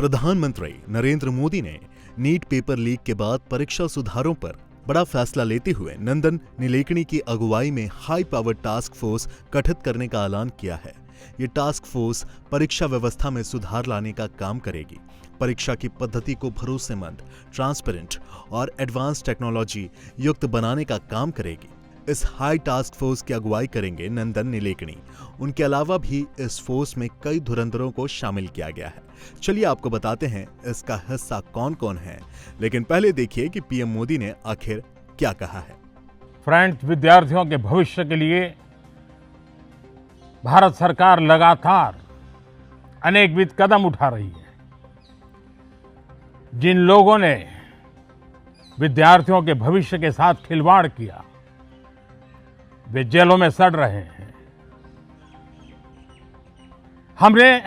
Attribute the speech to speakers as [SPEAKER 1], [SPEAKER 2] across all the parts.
[SPEAKER 1] प्रधानमंत्री नरेंद्र मोदी ने NEET paper leak के बाद परीक्षा सुधारों पर बड़ा फैसला लेते हुए नंदन नीलेकणी की अगुवाई में हाई पावर टास्क फोर्स गठित करने का ऐलान किया है। ये टास्क फोर्स परीक्षा व्यवस्था में सुधार लाने का काम करेगी, परीक्षा की पद्धति को भरोसेमंद, ट्रांसपेरेंट और एडवांस टेक्नोलॉजी युक्त बनाने का काम करेगी। इस हाई टास्क फोर्स की अगुवाई करेंगे नंदन नीलेकणी। उनके अलावा भी इस फोर्स में कई धुरंधरों को शामिल किया गया है। चलिए आपको बताते हैं इसका हिस्सा कौन कौन है, लेकिन पहले देखिए कि पीएम मोदी ने आखिर क्या कहा है।
[SPEAKER 2] फ्रेंड्स, विद्यार्थियों के भविष्य के लिए भारत सरकार लगातार अनेकविध कदम उठा रही है। जिन लोगों ने विद्यार्थियों के भविष्य के साथ खिलवाड़ किया, वे जेलों में सड़ रहे हैं। हमने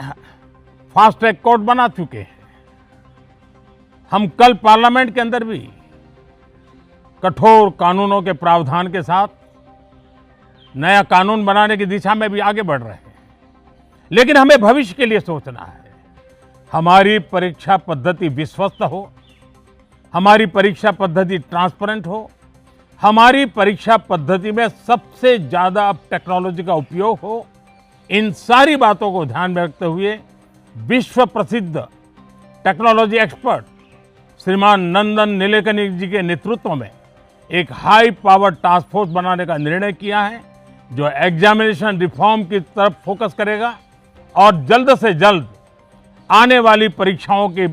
[SPEAKER 2] फास्ट ट्रैक कोर्ट बना चुके हैं। हम कल पार्लियामेंट के अंदर भी कठोर कानूनों के प्रावधान के साथ नया कानून बनाने की दिशा में भी आगे बढ़ रहे हैं। लेकिन हमें भविष्य के लिए सोचना है। हमारी परीक्षा पद्धति विश्वस्त हो, हमारी परीक्षा पद्धति ट्रांसपेरेंट हो, हमारी परीक्षा पद्धति में सबसे ज्यादा अब टेक्नोलॉजी का उपयोग हो। इन सारी बातों को ध्यान में रखते हुए विश्व प्रसिद्ध टेक्नोलॉजी एक्सपर्ट श्रीमान नंदन नीलेकणी जी के नेतृत्व में एक हाई पावर टास्क फोर्स बनाने का निर्णय किया है, जो एग्जामिनेशन रिफॉर्म की तरफ फोकस करेगा और जल्द से जल्द आने वाली परीक्षाओं की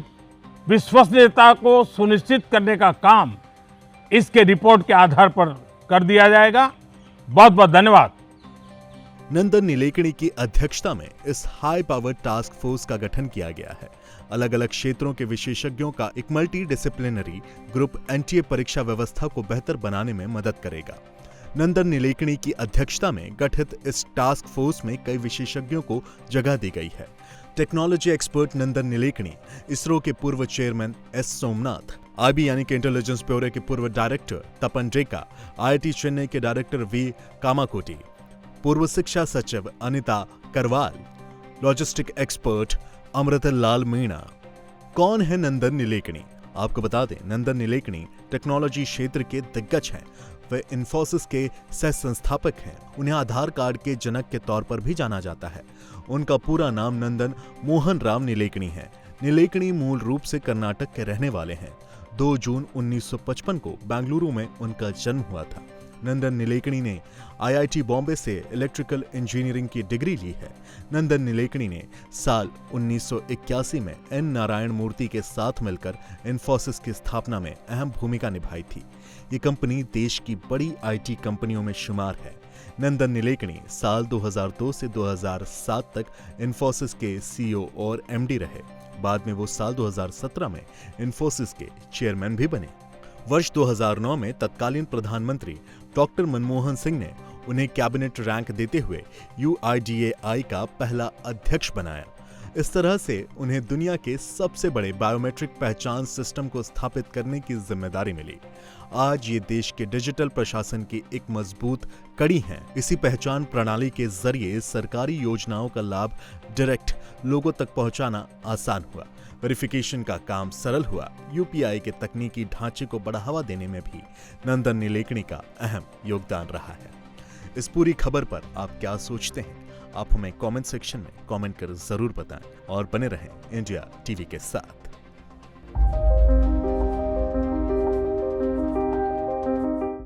[SPEAKER 2] विश्वसनीयता को सुनिश्चित करने का काम इसके रिपोर्ट के आधार पर कर दिया जाएगा। बहुत बहुत धन्यवाद।
[SPEAKER 1] नंदन नीलेकणी की अध्यक्षता में इस हाई पावर टास्क फोर्स का गठन किया गया है। अलग अलग क्षेत्रों के विशेषज्ञों का एक मल्टी डिसिप्लिनरी ग्रुप एनटीए परीक्षा व्यवस्था को बेहतर बनाने में मदद करेगा। नंदन नीलेकणी की अध्यक्षता में गठित इस टास्क फोर्स में कई विशेषज्ञों को जगह दी गई है। टेक्नोलॉजी एक्सपर्ट नंदन नीलेकणी, इसरो के पूर्व चेयरमैन एस सोमनाथ, आईबी यानी कि इंटेलिजेंस ब्यूरो के पूर्व डायरेक्टर तपन ड्रेका, आईआईटी चेन्नई के डायरेक्टर वी कामाकोटी, पूर्व शिक्षा सचिव अनिता करवाल, लॉजिस्टिक एक्सपर्ट अमृतलाल मीणा। कौन है नंदन नीलेकणी? आपको बता दें, नंदन नीलेकणी टेक्नोलॉजी क्षेत्र के दिग्गज हैं। वे इन्फोसिस के सह संस्थापक हैं। उन्हें आधार कार्ड के जनक के तौर पर भी जाना जाता है। उनका पूरा नाम नंदन मोहन राम नीलेकणी है। नीलेकणी मूल रूप से कर्नाटक के रहने वाले हैं। 2 जून 1955 को बेंगलुरु में उनका जन्म हुआ था। नंदन नीलेकणी ने आईआईटी बॉम्बे से इलेक्ट्रिकल इंजीनियरिंग की डिग्री ली है। नंदन नीलेकणी ने साल 1981 में एन नारायण मूर्ति के साथ मिलकर इन्फोसिस की स्थापना में अहम भूमिका निभाई थी। ये कंपनी देश की बड़ी आईटी कंपनियों में शुमार है। नंदन नीलेकणी साल 2002 से 2007 तक इन्फोसिस के सीईओ और एमडी रहे। बाद में वो साल 2017 में इन्फोसिस के चेयरमैन भी बने। वर्ष 2009 में तत्कालीन प्रधानमंत्री डॉक्टर मनमोहन सिंह ने उन्हें कैबिनेट रैंक देते हुए यूआईडीएआई का पहला अध्यक्ष बनाया। इस तरह से उन्हें दुनिया के सबसे बड़े बायोमेट्रिक पहचान सिस्टम को स्थापित करने की जिम्मेदारी मिली। आज ये देश के डिजिटल प्रशासन की एक मजबूत कड़ी है। इसी पहचान प्रणाली के जरिए सरकारी योजनाओं का लाभ डायरेक्ट लोगों तक पहुंचाना आसान हुआ। वेरिफिकेशन का काम सरल हुआ। यूपीआई के तकनीकी ढांचे को बढ़ावा देने में भी नंदन नीलेकणी का अहम योगदान रहा है। इस पूरी खबर पर आप क्या सोचते हैं? आप हमें कमेंट सेक्शन में कमेंट कर जरूर बताएं और बने रहें इंडिया टीवी के साथ।